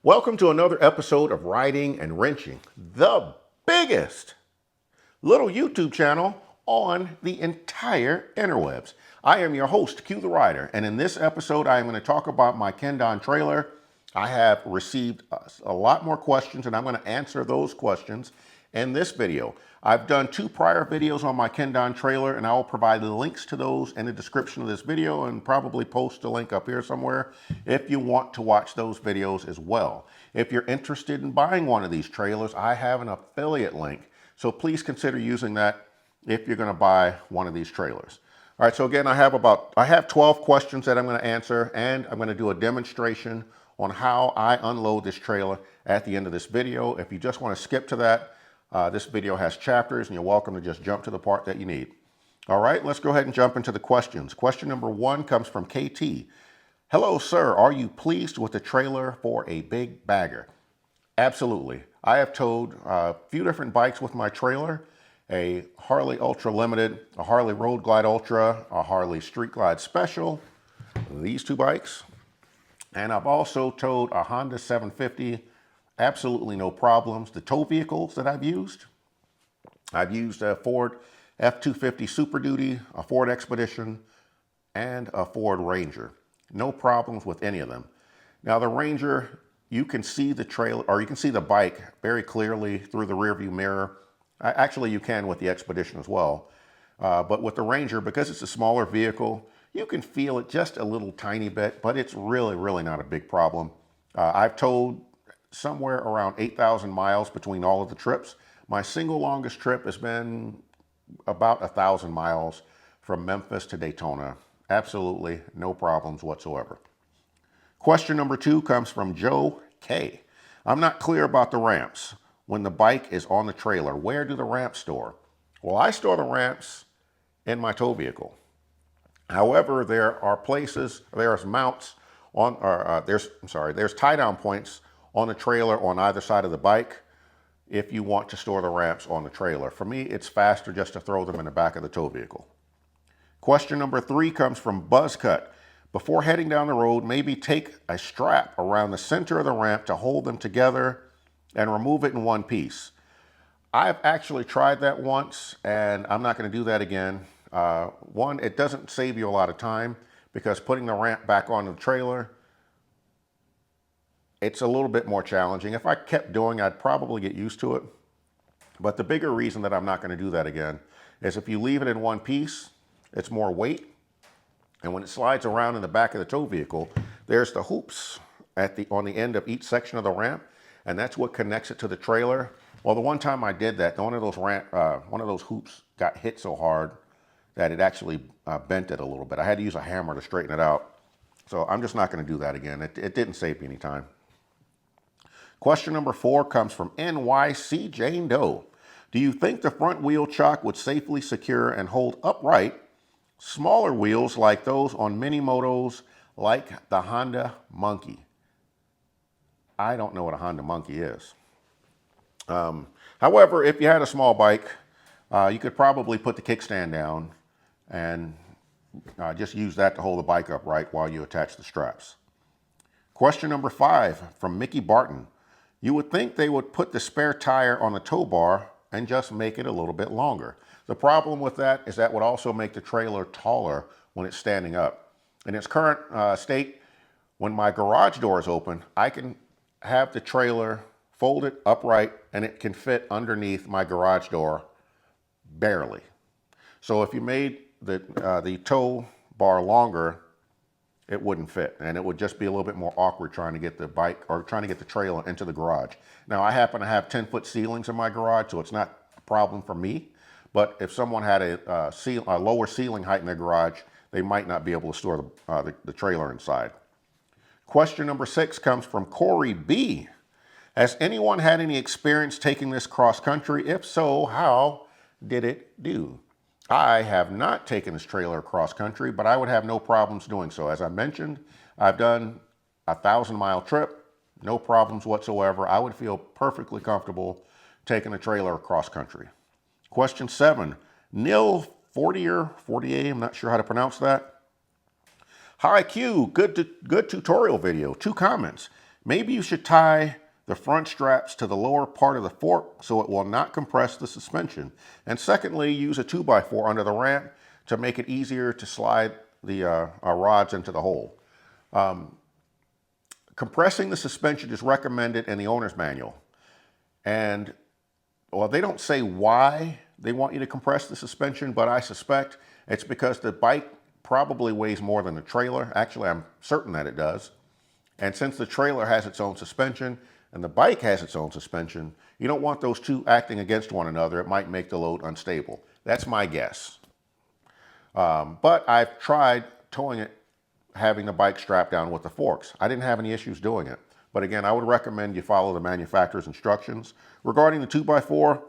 Welcome to another episode of Riding and Wrenching, the biggest little YouTube channel on the entire interwebs. I am your host, Q the Rider, and in this episode I am going to talk about my Kendon trailer. I have received a lot more questions and I'm going to answer those questions in this video. I've done two prior videos on my Kendon trailer and I will provide the links to those in the description of this video and probably post a link up here somewhere if you want to watch those videos as well. If you're interested in buying one of these trailers, I have an affiliate link, so please consider using that if you're going to buy one of these trailers. All right, so again, I have 12 questions that I'm going to answer, and I'm going to do a demonstration on how I unload this trailer at the end of this video. If you just want to skip to that, this video has chapters and you're welcome to just jump to the part that you need. All right, let's go ahead and jump into the questions. Question number 1 comes from KT. Hello, sir. Are you pleased with the trailer for a big bagger? Absolutely. I have towed a few different bikes with my trailer, a Harley Ultra Limited, a Harley Road Glide Ultra, a Harley Street Glide Special, these two bikes. And I've also towed a Honda 750, absolutely no problems. The tow vehicles that I've used a Ford F-250 Super Duty, a Ford Expedition, and a Ford Ranger. No problems with any of them. Now the Ranger, you can see the trailer, or you can see the bike very clearly through the rear view mirror. Actually, you can with the Expedition as well. But with the Ranger, because it's a smaller vehicle, you can feel it just a little tiny bit, but it's really not a big problem. I've towed somewhere around 8,000 miles between all of the trips. My single longest trip has been about 1,000 miles from Memphis to Daytona. Absolutely no problems whatsoever. Question number 2 comes from Joe K. I'm not clear about the ramps. When the bike is on the trailer, where do the ramps store? Well, I store the ramps in my tow vehicle. However, there are places, there's mounts on, there's tie-down points on the trailer on either side of the bike if you want to store the ramps on the trailer. For me, it's faster just to throw them in the back of the tow vehicle. Question number 3 comes from Buzzcut. Before heading down the road, maybe take a strap around the center of the ramp to hold them together and remove it in one piece. I've actually tried that once and I'm not going to do that again. One, it doesn't save you a lot of time because putting the ramp back on the trailer, it's a little bit more challenging. If I kept doing, I'd probably get used to it. But the bigger reason that I'm not going to do that again is if you leave it in one piece, it's more weight. And when it slides around in the back of the tow vehicle, there's the hoops on the end of each section of the ramp, and that's what connects it to the trailer. Well, the one time I did that, one of those hoops got hit so hard that it actually bent it a little bit. I had to use a hammer to straighten it out. So I'm just not going to do that again. It didn't save me any time. Question number 4 comes from NYC Jane Doe. Do you think the front wheel chock would safely secure and hold upright smaller wheels like those on mini motos like the Honda Monkey? I don't know what a Honda Monkey is. However, if you had a small bike, you could probably put the kickstand down and just use that to hold the bike upright while you attach the straps. Question number 5 from Mickey Barton. You would think they would put the spare tire on the tow bar and just make it a little bit longer. The problem with that is that would also make the trailer taller when it's standing up. In its current state, when my garage door is open, I can have the trailer folded upright and it can fit underneath my garage door barely. So if you made the tow bar longer, it wouldn't fit and it would just be a little bit more awkward trying to get the bike or trying to get the trailer into the garage. Now I happen to have 10-foot ceilings in my garage, so it's not a problem for me. But if someone had a lower ceiling height in their garage, they might not be able to store the trailer inside. Question number 6 comes from Corey B. Has anyone had any experience taking this cross country? If so, how did it do? I have not taken this trailer cross country, but I would have no problems doing so. As I mentioned, I've done a 1,000-mile trip, no problems whatsoever. I would feel perfectly comfortable taking a trailer across country. Question 7, Nil 40 or 48, I'm not sure how to pronounce that. Hi Q, good tutorial video. 2 comments. Maybe you should tie the front straps to the lower part of the fork so it will not compress the suspension. And secondly, use a 2x4 under the ramp to make it easier to slide the rods into the hole. Compressing the suspension is recommended in the owner's manual. And well, they don't say why they want you to compress the suspension, but I suspect it's because the bike probably weighs more than the trailer. Actually, I'm certain that it does. And since the trailer has its own suspension and the bike has its own suspension, you don't want those two acting against one another. It might make the load unstable. That's my guess. But I've tried towing it, having the bike strapped down with the forks. I didn't have any issues doing it. But again, I would recommend you follow the manufacturer's instructions. Regarding the 2x4,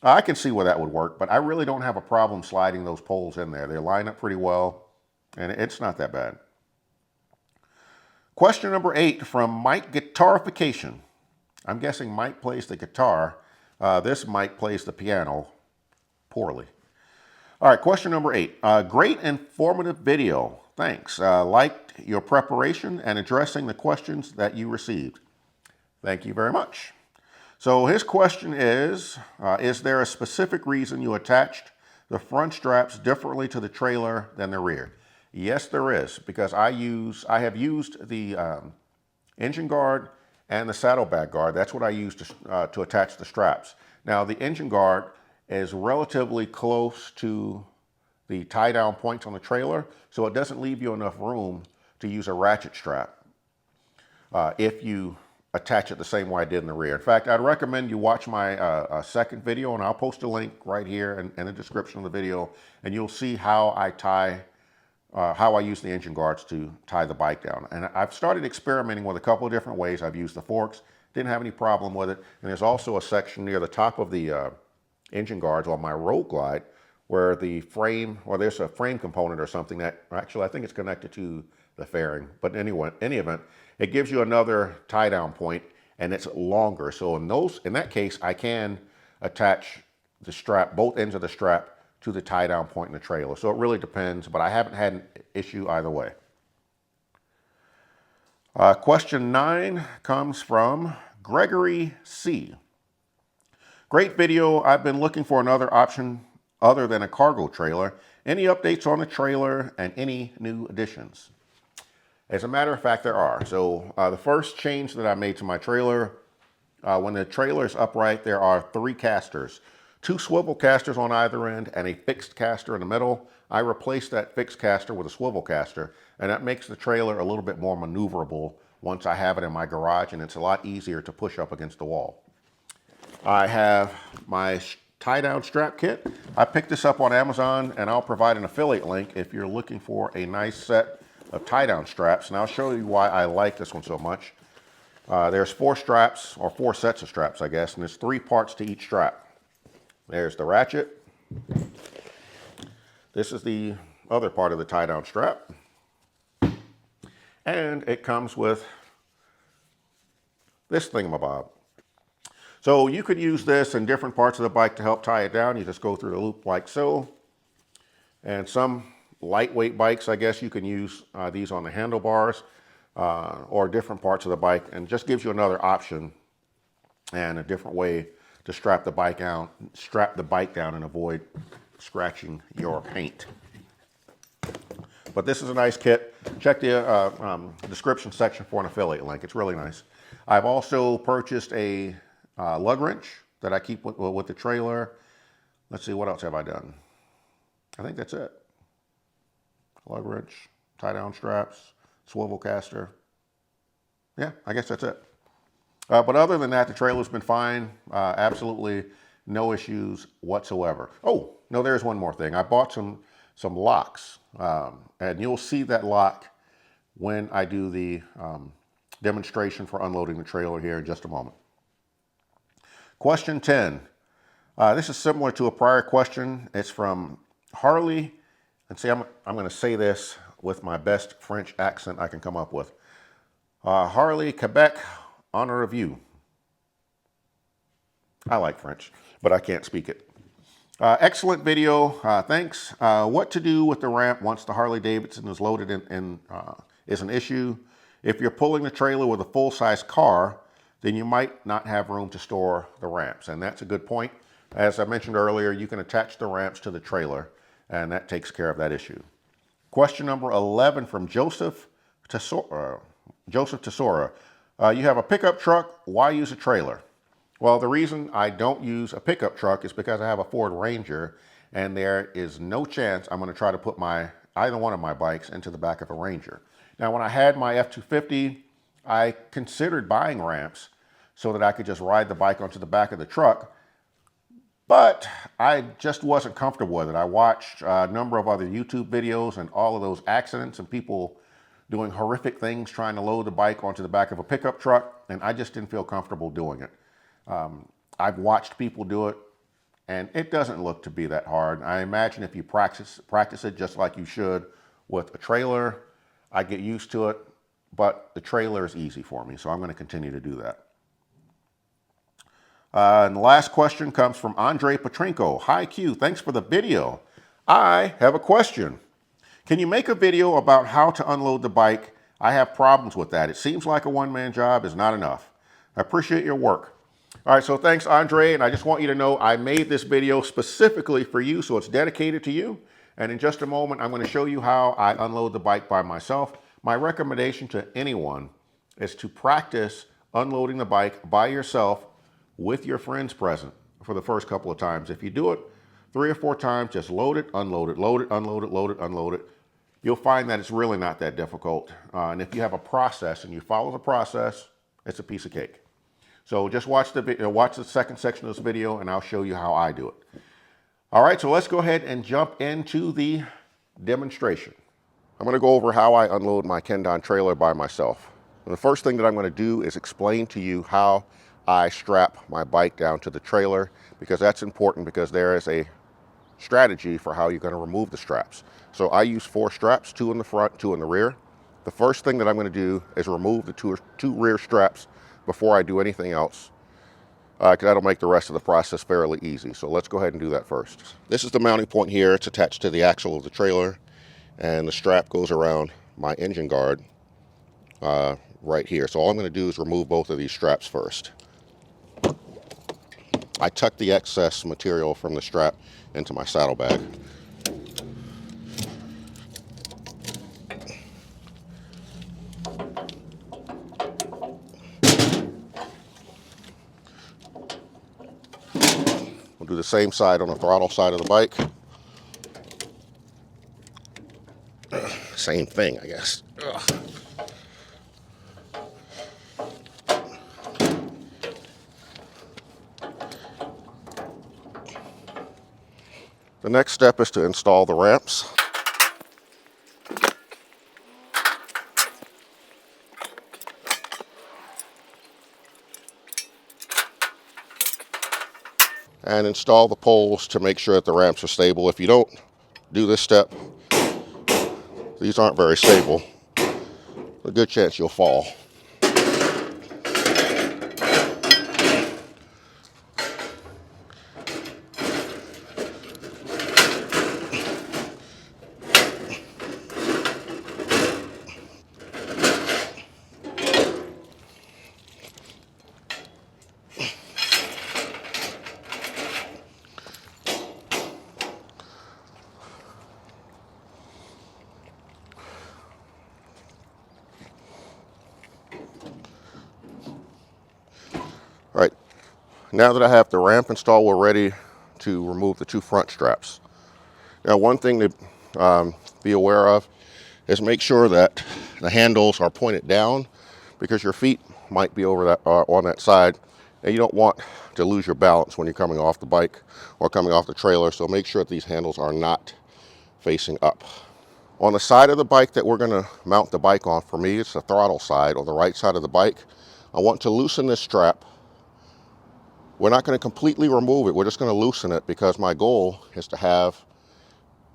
I can see where that would work, but I really don't have a problem sliding those poles in there. They line up pretty well, and it's not that bad. Question number 8 from Mike Guitarification. I'm guessing Mike plays the guitar. This Mike plays the piano poorly. All right, question number 8. Great informative video. Thanks. Liked your preparation and addressing the questions that you received. Thank you very much. So his question is there a specific reason you attached the front straps differently to the trailer than the rear? Yes, there is, because I have used the engine guard and the saddlebag guard. That's what I use to attach the straps. Now, the engine guard is relatively close to the tie-down points on the trailer, so it doesn't leave you enough room to use a ratchet strap if you attach it the same way I did in the rear. In fact, I'd recommend you watch my second video, and I'll post a link right here in the description of the video, and you'll see how I use the engine guards to tie the bike down. And I've started experimenting with a couple of different ways. I've used the forks, didn't have any problem with it. And there's also a section near the top of the engine guards on my Road Glide where the frame, or there's a frame component or something that, actually I think it's connected to the fairing. But anyway, in any event, it gives you another tie down point and it's longer. So in that case, I can attach the strap, both ends of the strap, to the tie down point in the trailer. So it really depends, but I haven't had an issue either way. Question 9 comes from Gregory C. Great video. I've been looking for another option other than a cargo trailer. Any updates on the trailer and any new additions? As a matter of fact, there are. So the first change that I made to my trailer, when the trailer is upright, there are 3 casters. 2 swivel casters on either end and a fixed caster in the middle. I replaced that fixed caster with a swivel caster, and that makes the trailer a little bit more maneuverable once I have it in my garage, and it's a lot easier to push up against the wall. I have my tie-down strap kit. I picked this up on Amazon, and I'll provide an affiliate link if you're looking for a nice set of tie-down straps, and I'll show you why I like this one so much. There's 4 straps, or 4 sets of straps, I guess, and there's 3 parts to each strap. There's the ratchet. This is the other part of the tie-down strap. And it comes with this thingamabob. So you could use this in different parts of the bike to help tie it down. You just go through the loop like so. And some lightweight bikes, I guess, you can use these on the handlebars or different parts of the bike, and just gives you another option and a different way to strap the bike down and avoid scratching your paint. But this is a nice kit. Check the description section for an affiliate link. It's really nice. I've also purchased a lug wrench that I keep with the trailer. Let's see, what else have I done? I think that's it. Lug wrench, tie down straps, swivel caster. Yeah, I guess that's it. But other than that, the trailer's been fine. Absolutely no issues whatsoever. Oh, no, there's one more thing. I bought some locks, and you'll see that lock when I do the demonstration for unloading the trailer here in just a moment. Question 10. This is similar to a prior question. It's from Harley. And see, I'm going to say this with my best French accent I can come up with. Harley, Quebec, on a review. I like French, but I can't speak it. Excellent video. Thanks. What to do with the ramp once the Harley Davidson is loaded is an issue. If you're pulling the trailer with a full-size car, then you might not have room to store the ramps. And that's a good point. As I mentioned earlier, you can attach the ramps to the trailer, and that takes care of that issue. Question number 11 from Joseph Tesora. You have a pickup truck. Why use a trailer? Well, the reason I don't use a pickup truck is because I have a Ford Ranger, and there is no chance I'm going to try to put either one of my bikes into the back of a Ranger. Now, when I had my F-250, I considered buying ramps so that I could just ride the bike onto the back of the truck, but I just wasn't comfortable with it. I watched a number of other YouTube videos and all of those accidents and people doing horrific things trying to load the bike onto the back of a pickup truck, and I just didn't feel comfortable doing it. I've watched people do it, and it doesn't look to be that hard. I imagine if you practice it just like you should with a trailer, I get used to it, but the trailer is easy for me, so I'm going to continue to do that. And the last question comes from Andre Petrenko. Hi, Q. Thanks for the video. I have a question. Can you make a video about how to unload the bike? I have problems with that. It seems like a one-man job is not enough. I appreciate your work. All right, so thanks, Andre. And I just want you to know I made this video specifically for you, so it's dedicated to you. And in just a moment, I'm going to show you how I unload the bike by myself. My recommendation to anyone is to practice unloading the bike by yourself with your friends present for the first couple of times. If you do it 3 or 4 times, just load it, unload it, load it, unload it, load it, unload it. You'll find that it's really not that difficult. And if you have a process and you follow the process, it's a piece of cake. So just watch the second section of this video and I'll show you how I do it. All right, so let's go ahead and jump into the demonstration. I'm going to go over how I unload my Kendon trailer by myself. And the first thing that I'm going to do is explain to you how I strap my bike down to the trailer, because that's important, because there is a strategy for how you're going to remove the straps. So I use 4 straps, 2 in the front, 2 in the rear. The first thing that I'm going to do is remove the two rear straps before I do anything else, because that'll make the rest of the process fairly easy. So let's go ahead and do that first. This is the mounting point here. It's attached to the axle of the trailer, and the strap goes around my engine guard right here. So all I'm going to do is remove both of these straps first. I tuck the excess material from the strap into my saddlebag. We'll do the same side on the throttle side of the bike. Same thing, I guess. Ugh. The next step is to install the ramps. And install the poles to make sure that the ramps are stable. If you don't do this step, these aren't very stable. A good chance you'll fall. All right, now that I have the ramp installed, we're ready to remove the 2 front straps. Now, one thing to be aware of is make sure that the handles are pointed down, because your feet might be over that on that side, and you don't want to lose your balance when you're coming off the bike or coming off the trailer. So make sure that these handles are not facing up. On the side of the bike that we're going to mount the bike on, for me, it's the throttle side, on the right side of the bike. I want to loosen this strap. We're not going to completely remove it. We're just going to loosen it, because my goal is to have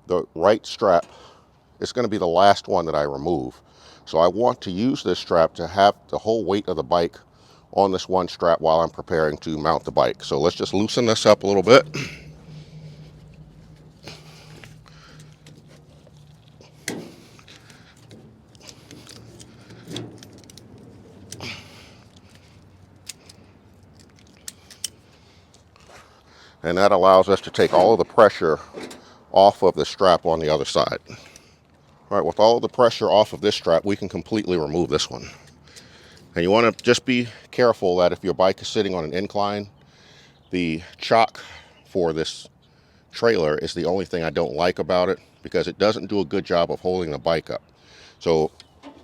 the right strap. It's going to be the last one that I remove. So I want to use this strap to have the whole weight of the bike on this one strap while I'm preparing to mount the bike. So let's just loosen this up a little bit. And that allows us to take all of the pressure off of the strap on the other side. All right, with all of the pressure off of this strap, we can completely remove this one. And you want to just be careful that if your bike is sitting on an incline, the chock for this trailer is the only thing I don't like about it, because it doesn't do a good job of holding the bike up. So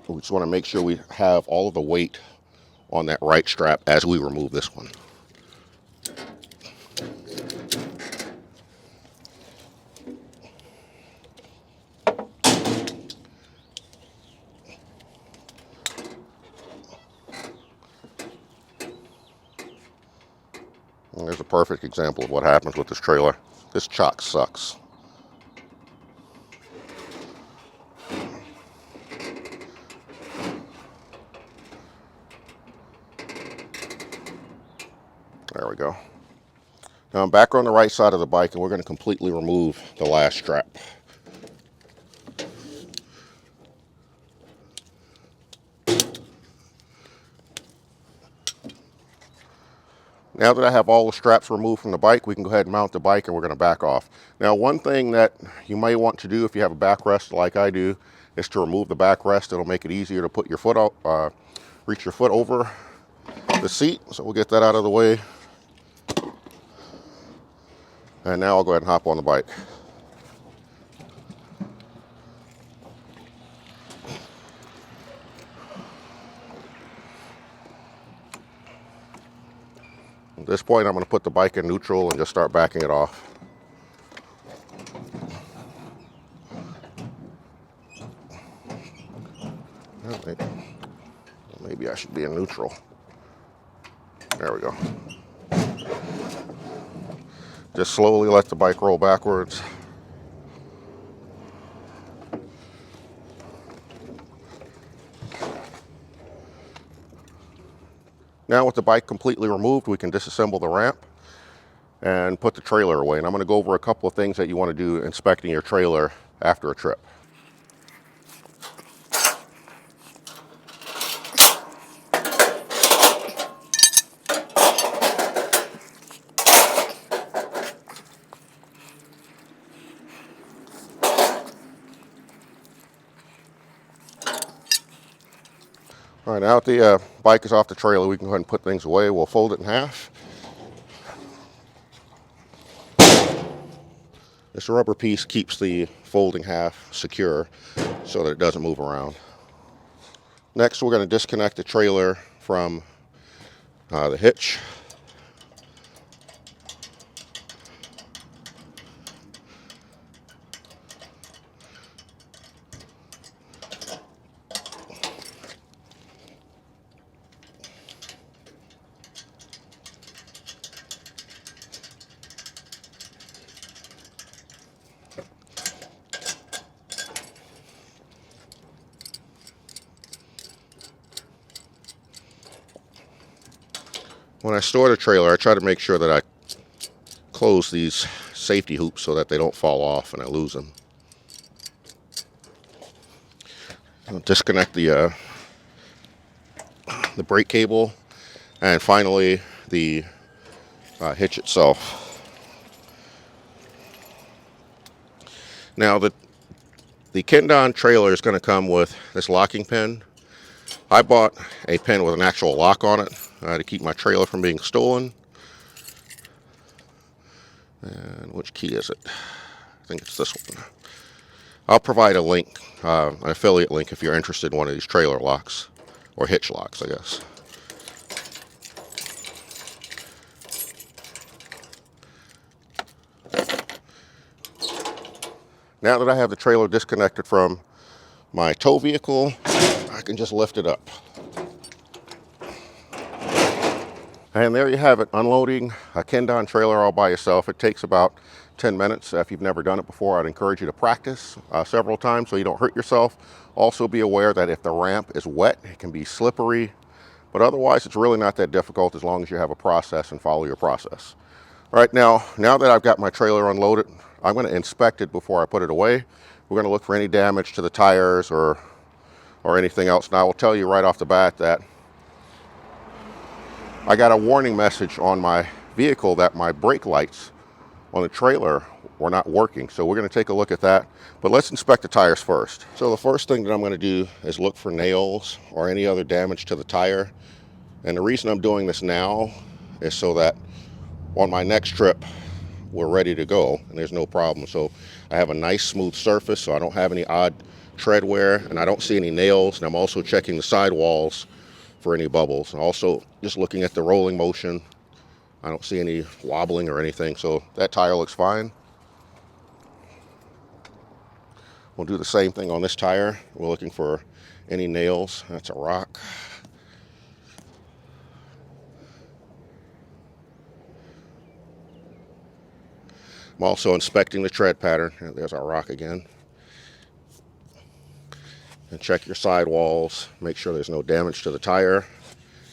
we just want to make sure we have all of the weight on that right strap as we remove this one. And there's a perfect example of what happens with this trailer. This chock sucks. There we go. Now I'm back on the right side of the bike, and we're going to completely remove the last strap. Now that I have all the straps removed from the bike, we can go ahead and mount the bike, and we're going to back off. Now, one thing that you may want to do if you have a backrest like I do is to remove the backrest. It'll make it easier to put your foot out, reach your foot over the seat. So we'll get that out of the way. And now I'll go ahead and hop on the bike. At this point, I'm going to put the bike in neutral and just start backing it off. Maybe I should be in neutral. There we go. Just slowly let the bike roll backwards. Now with the bike completely removed, we can disassemble the ramp and put the trailer away. And I'm going to go over a couple of things that you want to do inspecting your trailer after a trip. All right, now that the bike is off the trailer, we can go ahead and put things away. We'll fold it in half. This rubber piece keeps the folding half secure so that it doesn't move around. Next, we're going to disconnect the trailer from the hitch. When I store the trailer, I try to make sure that I close these safety hoops so that they don't fall off and I lose them. I'll disconnect the brake cable, and finally the hitch itself. Now the Kendon trailer is going to come with this locking pin. I bought a pin with an actual lock on it to keep my trailer from being stolen. And which key is it? I think it's this one. I'll provide a link, an affiliate link, if you're interested in one of these trailer locks, or hitch locks, I guess. Now that I have the trailer disconnected from my tow vehicle, I can just lift it up. And there you have it, unloading a Kendon trailer all by yourself. It takes about 10 minutes. If you've never done it before, I'd encourage you to practice several times so you don't hurt yourself. Also be aware that if the ramp is wet, it can be slippery, but otherwise it's really not that difficult as long as you have a process and follow your process. All right, now that I've got my trailer unloaded, I'm going to inspect it before I put it away. We're going to look for any damage to the tires or anything else. Now I will tell you right off the bat that I got a warning message on my vehicle that my brake lights on the trailer were not working. So we're going to take a look at that, but let's inspect the tires first. So the first thing that I'm going to do is look for nails or any other damage to the tire. And the reason I'm doing this now is so that on my next trip, we're ready to go and there's no problem. So I have a nice smooth surface, so I don't have any odd tread wear, and I don't see any nails. And I'm also checking the sidewalls for any bubbles. And also just looking at the rolling motion, I don't see any wobbling or anything, so that tire looks fine. We'll do the same thing on this tire. We're looking for any nails. That's a rock. I'm also inspecting the tread pattern. There's our rock again. And check your sidewalls. Make sure there's no damage to the tire,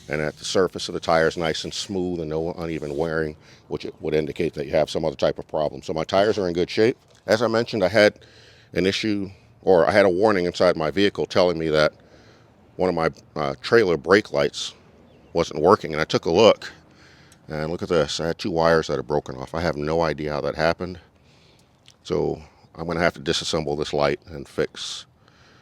and that the surface of the tire is nice and smooth and no uneven wearing, which it would indicate that you have some other type of problem. So my tires are in good shape. As I mentioned, I had an issue, or I had a warning inside my vehicle telling me that one of my trailer brake lights wasn't working, and I took a look. And look at this, I had 2 wires that are broken off. I have no idea how that happened. So I'm going to have to disassemble this light and fix,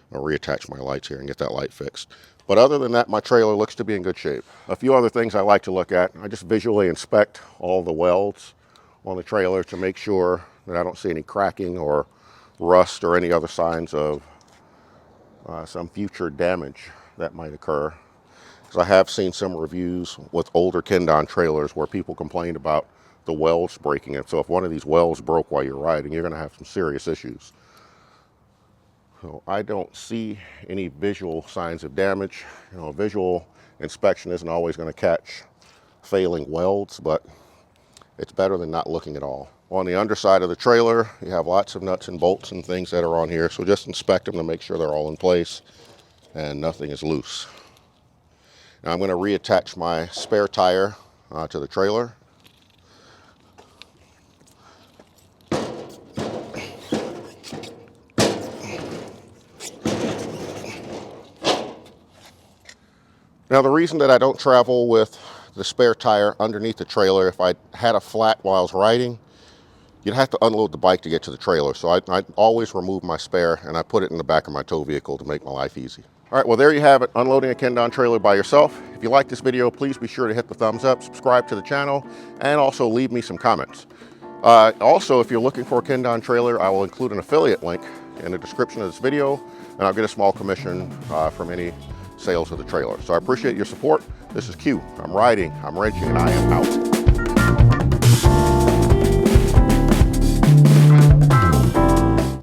or reattach my lights here and get that light fixed. But other than that, my trailer looks to be in good shape. A few other things I like to look at. I just visually inspect all the welds on the trailer to make sure that I don't see any cracking or rust or any other signs of some future damage that might occur. I have seen some reviews with older Kendon trailers where people complained about the welds breaking it. So if one of these welds broke while you're riding, you're going to have some serious issues. So I don't see any visual signs of damage. You know, a visual inspection isn't always going to catch failing welds, but it's better than not looking at all. On the underside of the trailer, you have lots of nuts and bolts and things that are on here. So just inspect them to make sure they're all in place and nothing is loose. Now I'm going to reattach my spare tire to the trailer. Now the reason that I don't travel with the spare tire underneath the trailer, if I had a flat while I was riding, you'd have to unload the bike to get to the trailer. So I always remove my spare and I put it in the back of my tow vehicle to make my life easy. All right, well, there you have it, unloading a Kendon trailer by yourself. If you like this video, please be sure to hit the thumbs up, subscribe to the channel, and also leave me some comments. Also, if you're looking for a Kendon trailer, I will include an affiliate link in the description of this video, and I'll get a small commission from any sales of the trailer. So I appreciate your support. This is Q. I'm riding, I'm wrenching, and I am out.